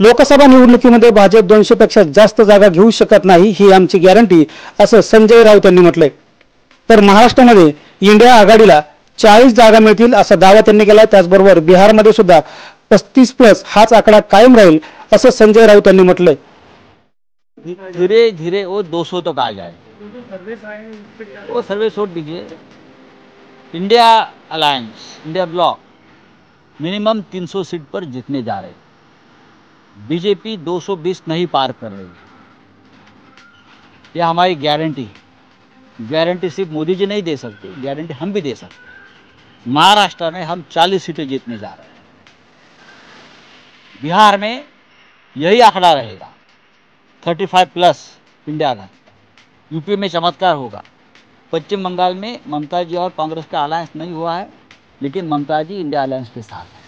लोकसभा निवडणुकीमध्ये भाजप 200 पेक्षा जास्त जागा घेऊ शकत नाही, ही आमची गॅरंटी, असं संजय राऊत यांनी म्हटलंय. तर महाराष्ट्रामध्ये इंडिया आघाडीला 40 जागा मिळतील असा दावा त्यांनी केला. त्याचबरोबर बिहारमध्ये सुद्धा 35+ हाच आकडा कायम राहील, असं संजय राऊत यांनी म्हटलंय. धीरे धीरे वो 200 तक आ जाए, वो सर्वे छोड़ दीजिए. India alliance, India block minimum 300 seat पर जीतने जा रहे. बीजेपी 220 नहीं पार कर रही. यह हमारी गारंटी सिर्फ मोदी जी नहीं दे सकते, गारंटी हम भी दे सकते. महाराष्ट्र में हम 40 सीटें जीतने जा रहे हैं. बिहार में यही आंकड़ा रहेगा, 35+ इंडिया का. यूपी में चमत्कार होगा. पश्चिम बंगाल में ममता जी और कांग्रेस का अलायंस नहीं हुआ है, लेकिन ममता जी इंडिया अलायंस के साथ है.